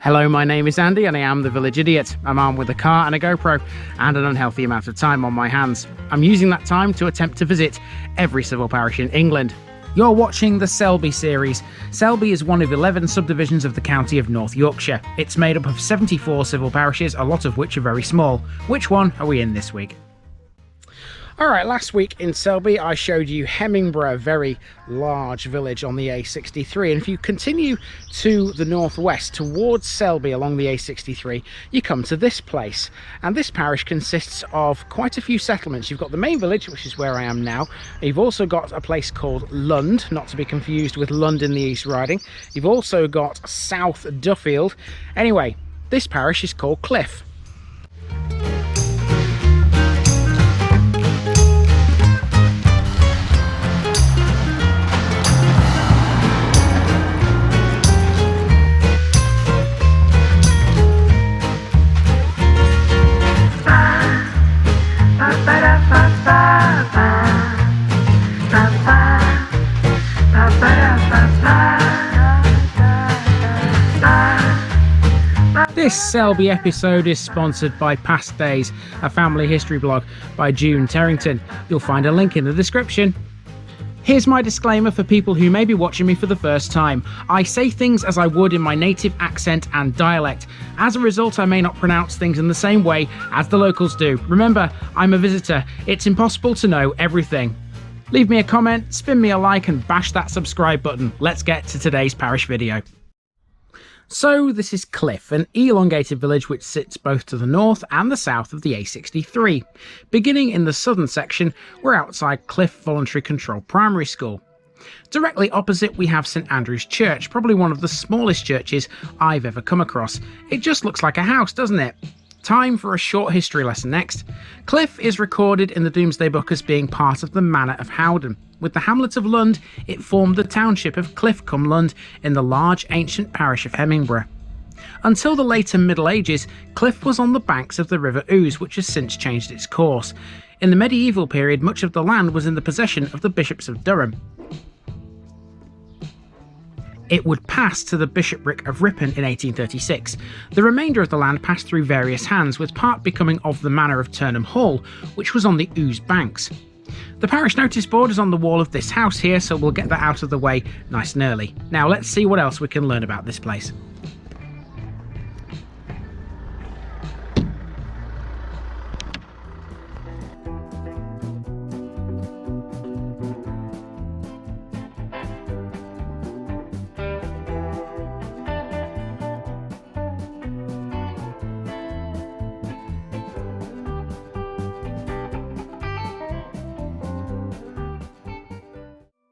Hello, my name is Andy and I am the Village Idiot. I'm armed with a car and a GoPro and an unhealthy amount of time on my hands. I'm using that time to attempt to visit every civil parish in England. You're watching the Selby series. Selby is one of 11 subdivisions of the county of North Yorkshire. It's made up of 74 civil parishes, a lot of which are very small. Which one are we in this week? Alright, last week in Selby I showed you Hemingbrough, a very large village on the A63, and if you continue to the northwest towards Selby along the A63 you come to this place, and this parish consists of quite a few settlements. You've got the main village, which is where I am now. You've also got a place called Lund, not to be confused with Lund in the East Riding. You've also got South Duffield. Anyway, this parish is called Cliffe. This Selby episode is sponsored by Past Days, a family history blog by June Terrington. You'll find a link in the description. Here's my disclaimer for people who may be watching me for the first time. I say things as I would in my native accent and dialect. As a result, I may not pronounce things in the same way as the locals do. Remember, I'm a visitor. It's impossible to know everything. Leave me a comment, spin me a like and bash that subscribe button. Let's get to today's parish video. So this is Cliffe, an elongated village which sits both to the north and the south of the A63. Beginning in the southern section, we're outside Cliffe Voluntary Control Primary School. Directly opposite we have St Andrew's Church, probably one of the smallest churches I've ever come across. It just looks like a house, doesn't it? Time for a short history lesson next. Cliffe is recorded in the Domesday Book as being part of the manor of Howden. With the hamlet of Lund, it formed the township of Cliffe-cum-Lund in the large ancient parish of Hemingbrough. Until the later Middle Ages, Cliffe was on the banks of the River Ouse, which has since changed its course. In the medieval period, much of the land was in the possession of the bishops of Durham. It would pass to the bishopric of Ripon in 1836. The remainder of the land passed through various hands, with part becoming of the manor of Turnham Hall, which was on the Ouse banks. The parish notice board is on the wall of this house here, so we'll get that out of the way nice and early. Now let's see what else we can learn about this place.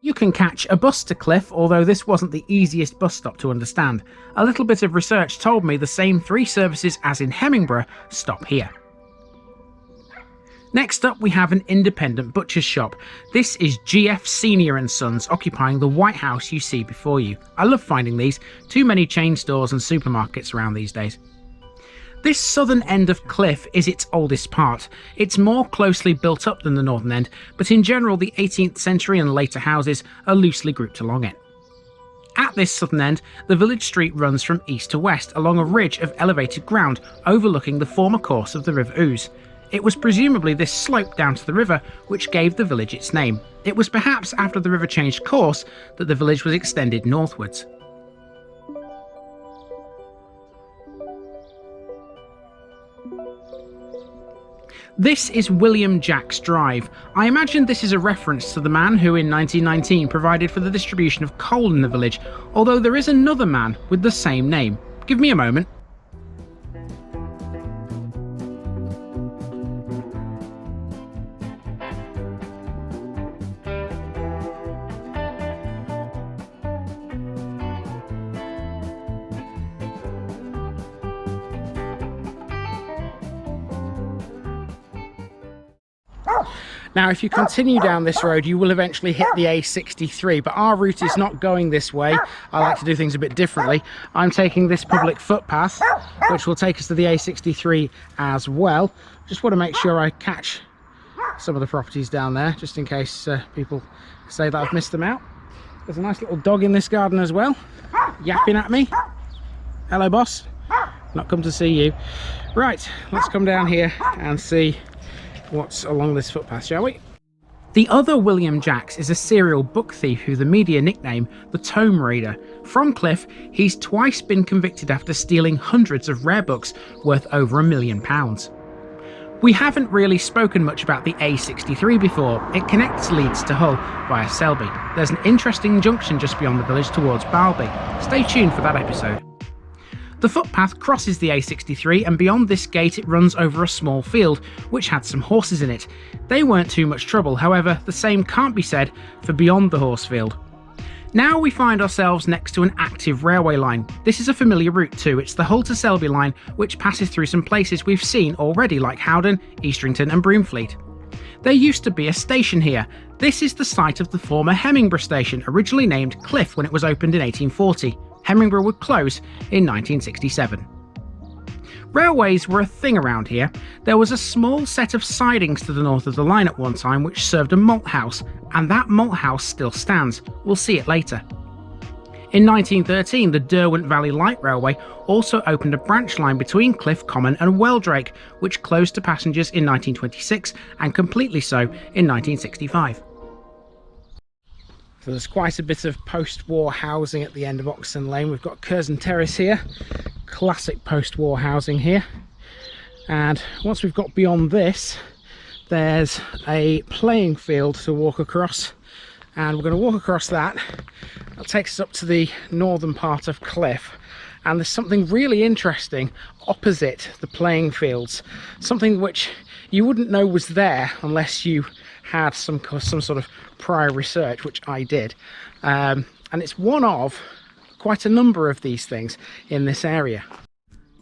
You can catch a bus to Cliffe, although this wasn't the easiest bus stop to understand. A little bit of research told me the same 3 services as in Hemingbrough stop here. Next up we have an independent butcher's shop. This is GF Senior & Sons, occupying the white house you see before you. I love finding these, too many chain stores and supermarkets around these days. This southern end of Cliffe is its oldest part. It's more closely built up than the northern end, but in general the 18th century and later houses are loosely grouped along it. At this southern end, the village street runs from east to west along a ridge of elevated ground overlooking the former course of the River Ouse. It was presumably this slope down to the river which gave the village its name. It was perhaps after the river changed course that the village was extended northwards. This is William Jacques' Drive. I imagine this is a reference to the man who in 1919 provided for the distribution of coal in the village, although there is another man with the same name. Give me a moment. Now if you continue down this road you will eventually hit the A63, but our route is not going this way. I like to do things a bit differently. I'm taking this public footpath which will take us to the A63 as well. Just want to make sure I catch some of the properties down there just in case people say that I've missed them out. There's a nice little dog in this garden as well, yapping at me. Hello boss. not come to see you. Right, let's come down here and see what's along this footpath, shall we? The other William Jacques is a serial book thief who the media nickname the Tome Raider. From Cliffe, he's twice been convicted after stealing hundreds of rare books worth over £1 million. We haven't really spoken much about the A63 before. It connects Leeds to Hull via Selby. There's an interesting junction just beyond the village towards Barlby. Stay tuned for that episode. The footpath crosses the A63 and beyond this gate it runs over a small field which had some horses in it. They weren't too much trouble, however the same can't be said for beyond the horsefield. Now we find ourselves next to an active railway line. This is a familiar route too, it's the Hull to Selby line which passes through some places we've seen already like Howden, Eastrington and Broomfleet. There used to be a station here. This is the site of the former Hemingbrough station, originally named Cliffe when it was opened in 1840. Hemingbrough would close in 1967. Railways were a thing around here. There was a small set of sidings to the north of the line at one time which served a malt house, and that malt house still stands. We'll see it later. In 1913, the Derwent Valley Light Railway also opened a branch line between Cliffe Common and Wheldrake, which closed to passengers in 1926 and completely so in 1965. So there's quite a bit of post-war housing at the end of Oxon Lane. We've got Curzon Terrace here, classic post-war housing here. And once we've got beyond this, there's a playing field to walk across. And we're going to walk across that. That takes us up to the northern part of Cliffe. And there's something really interesting opposite the playing fields. Something which you wouldn't know was there unless you had some sort of prior research, which I did. And it's one of quite a number of these things in this area.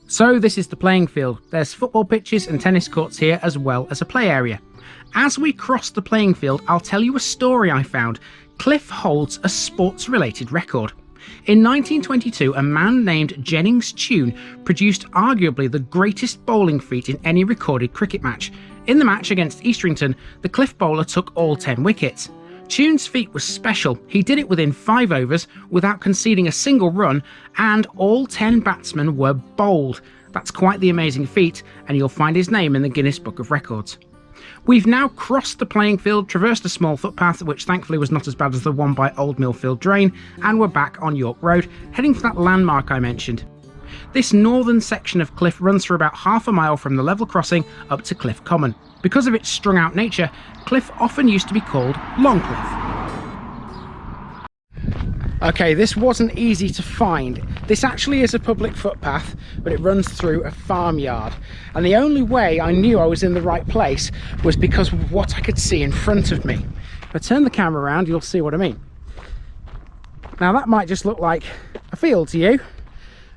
So this is the playing field. There's football pitches and tennis courts here as well as a play area. As we cross the playing field, I'll tell you a story I found. Cliffe holds a sports related record. In 1922, a man named Jennings Tune produced arguably the greatest bowling feat in any recorded cricket match. In the match against Eastrington, the Cliffe bowler took all 10 wickets. Tune's feat was special. He did it within 5 overs without conceding a single run, and all 10 batsmen were bowled. That's quite the amazing feat, and you'll find his name in the Guinness Book of Records. We've now crossed the playing field, traversed a small footpath, which thankfully was not as bad as the one by Old Millfield Drain, and we're back on York Road, heading for that landmark I mentioned. This northern section of Cliffe runs for about half a mile from the level crossing up to Cliffe Common. Because of its strung out nature, Cliffe often used to be called Long Cliffe. Okay, this wasn't easy to find. This actually is a public footpath, but it runs through a farmyard. And the only way I knew I was in the right place was because of what I could see in front of me. If I turn the camera around, you'll see what I mean. Now that might just look like a field to you,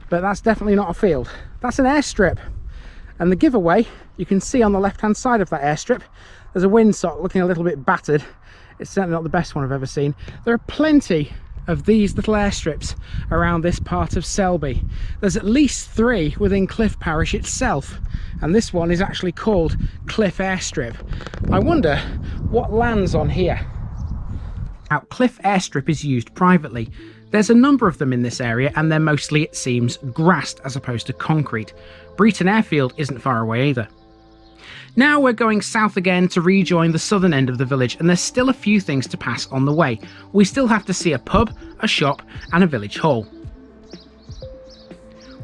but that's definitely not a field. That's an airstrip. And the giveaway, you can see on the left hand side of that airstrip, there's a windsock looking a little bit battered. It's certainly not the best one I've ever seen. There are plenty of these little airstrips around this part of Selby. There's at least 3 within Cliffe Parish itself, and this one is actually called Cliffe Airstrip. I wonder what lands on here. Now, Cliffe Airstrip is used privately. There's a number of them in this area, and they're mostly, it seems, grassed as opposed to concrete. Breeton Airfield isn't far away either. Now we're going south again to rejoin the southern end of the village, and there's still a few things to pass on the way. We still have to see a pub, a shop and a village hall.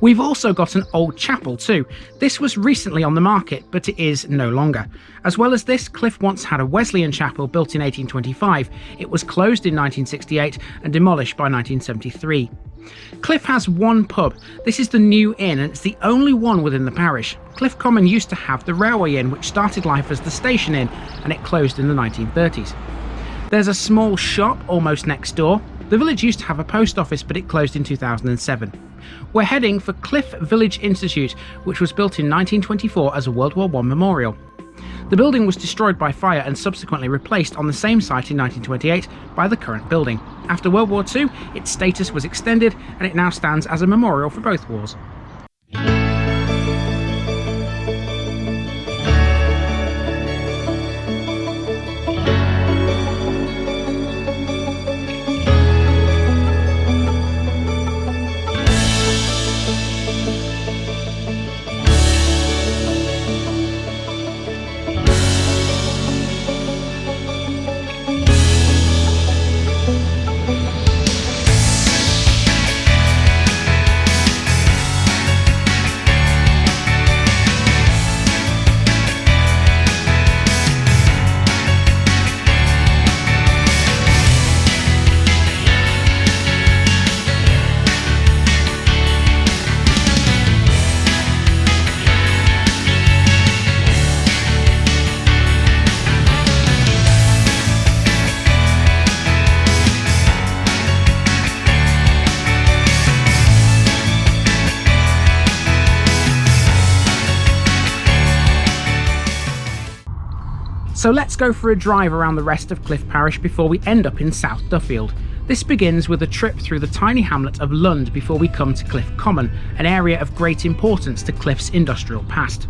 We've also got an old chapel too. This was recently on the market, but it is no longer. As well as this, Cliffe once had a Wesleyan chapel built in 1825. It was closed in 1968 and demolished by 1973. Cliffe has one pub. This is the New Inn, and it's the only one within the parish. Cliffe Common used to have the Railway Inn, which started life as the Station Inn, and it closed in the 1930s. There's a small shop almost next door. The village used to have a post office, but it closed in 2007. We're heading for Cliffe Village Institute, which was built in 1924 as a World War I memorial. The building was destroyed by fire and subsequently replaced on the same site in 1928 by the current building. After World War II, its status was extended and it now stands as a memorial for both wars. So let's go for a drive around the rest of Cliffe Parish before we end up in South Duffield. This begins with a trip through the tiny hamlet of Lund before we come to Cliffe Common, an area of great importance to Cliffe's industrial past.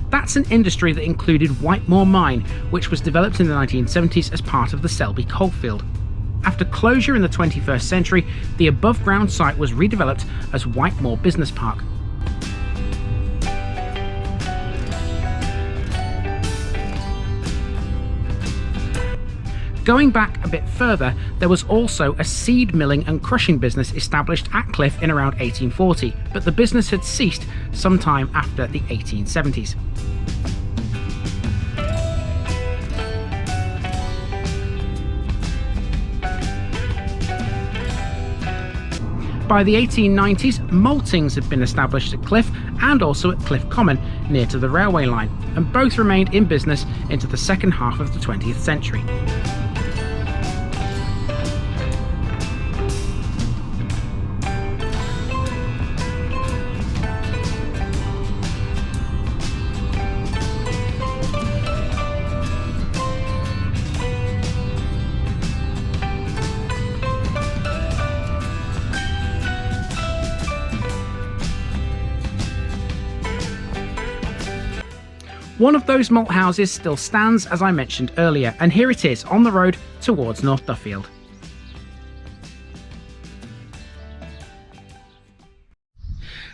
That's an industry that included Whitemoor Mine, which was developed in the 1970s as part of the Selby coalfield. After closure in the 21st century, the above-ground site was redeveloped as Whitemoor Business Park. Going back a bit further, there was also a seed milling and crushing business established at Cliffe in around 1840, but the business had ceased sometime after the 1870s. By the 1890s, maltings had been established at Cliffe and also at Cliffe Common, near to the railway line, and both remained in business into the second half of the 20th century. One of those malt houses still stands, as I mentioned earlier, and here it is on the road towards North Duffield.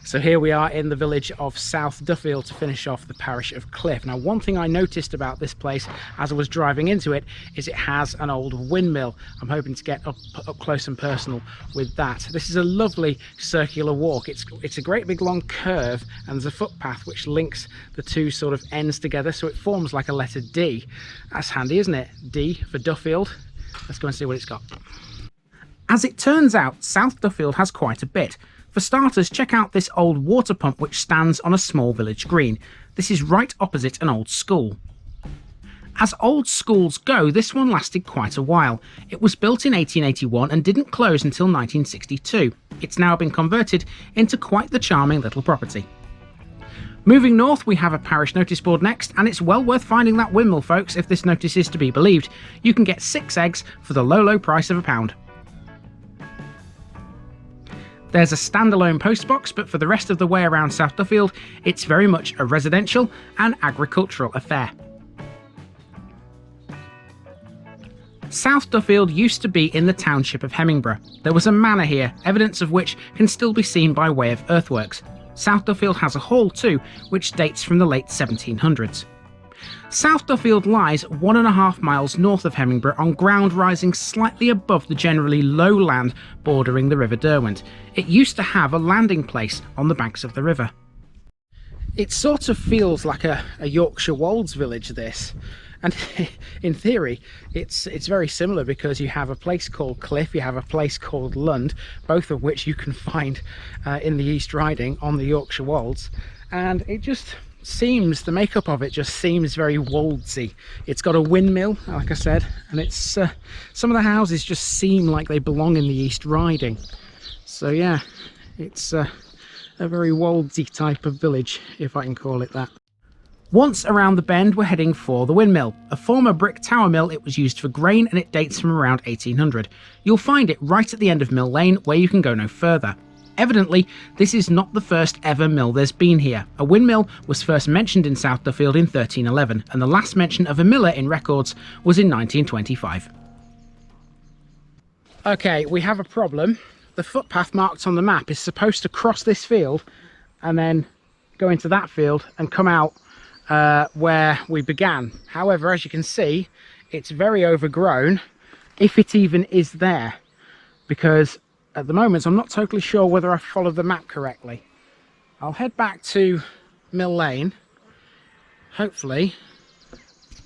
So here we are in the village of South Duffield to finish off the parish of Cliffe. Now, one thing I noticed about this place as I was driving into it is it has an old windmill. I'm hoping to get up close and personal with that. This is a lovely circular walk. It's a great big long curve, and there's a footpath which links the two sort of ends together, so it forms like a letter D. That's handy, isn't it? D for Duffield. Let's go and see what it's got. As it turns out, South Duffield has quite a bit. For starters, check out this old water pump which stands on a small village green. This is right opposite an old school. As old schools go, this one lasted quite a while. It was built in 1881 and didn't close until 1962. It's now been converted into quite the charming little property. Moving north, we have a parish notice board next, and it's well worth finding that windmill, folks, if this notice is to be believed. You can get 6 eggs for the low price of £1. There's a standalone postbox, but for the rest of the way around South Duffield, it's very much a residential and agricultural affair. South Duffield used to be in the township of Hemingbrough. There was a manor here, evidence of which can still be seen by way of earthworks. South Duffield has a hall too, which dates from the late 1700s. South Duffield lies 1.5 miles north of Hemingbrough on ground rising slightly above the generally low land bordering the River Derwent. It used to have a landing place on the banks of the river. It sort of feels like a Yorkshire Wolds village, this. And in theory, it's very similar, because you have a place called Cliffe, you have a place called Lund, both of which you can find in the East Riding on the Yorkshire Wolds. And it just seems, the makeup of it just seems very Woldsy. It's got a windmill, like I said, and it's some of the houses just seem like they belong in the East Riding. So yeah, it's a very Woldsy type of village, if I can call it that. Once around the bend, we're heading for the windmill. A former brick tower mill, it was used for grain, and it dates from around 1800. You'll find it right at the end of Mill Lane, where you can go no further. Evidently, this is not the first ever mill there's been here. A windmill was first mentioned in South Duffield in 1311, and the last mention of a miller in records was in 1925. Okay, we have a problem. The footpath marked on the map is supposed to cross this field and then go into that field and come out where we began. However, as you can see, it's very overgrown, if it even is there, because at the moment I'm not totally sure whether I followed the map correctly. I'll head back to Mill Lane. Hopefully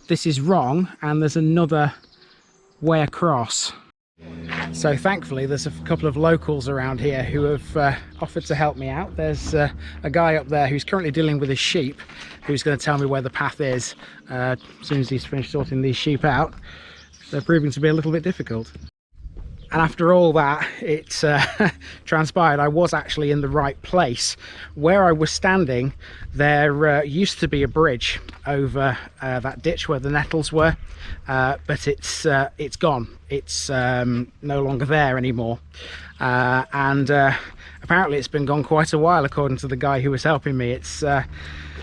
this is wrong and there's another way across. So thankfully there's a couple of locals around here who have offered to help me out. There's a guy up there who's currently dealing with his sheep, who's going to tell me where the path is as soon as he's finished sorting these sheep out. They're proving to be a little bit difficult. And after all that, it transpired I was actually in the right place. Where I was standing, there used to be a bridge over that ditch where the nettles were, but it's gone. It's no longer there anymore, and apparently it's been gone quite a while, according to the guy who was helping me. It's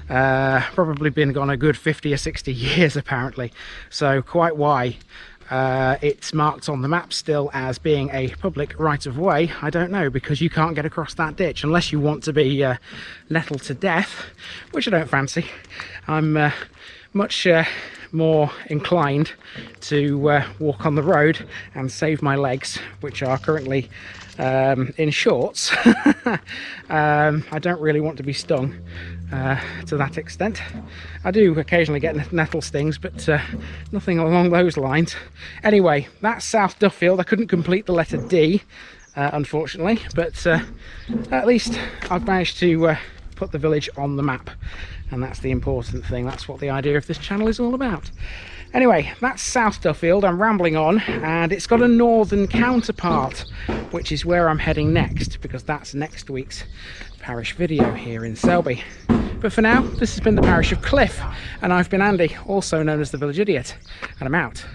probably been gone a good 50 or 60 years apparently, so quite why it's marked on the map still as being a public right-of-way, I don't know, because you can't get across that ditch unless you want to be nettled to death, which I don't fancy. I'm much more inclined to walk on the road and save my legs, which are currently in shorts. I don't really want to be stung to that extent. I do occasionally get nettle stings, but nothing along those lines. Anyway, that's South Duffield. I couldn't complete the letter D, unfortunately, but at least I've managed to put the village on the map, and that's the important thing. That's what the idea of this channel is all about. Anyway, that's South Duffield. I'm rambling on, and it's got a northern counterpart, which is where I'm heading next, because that's next week's parish video here in Selby. But for now, this has been the parish of Cliffe, and I've been Andy, also known as the Village Idiot, and I'm out.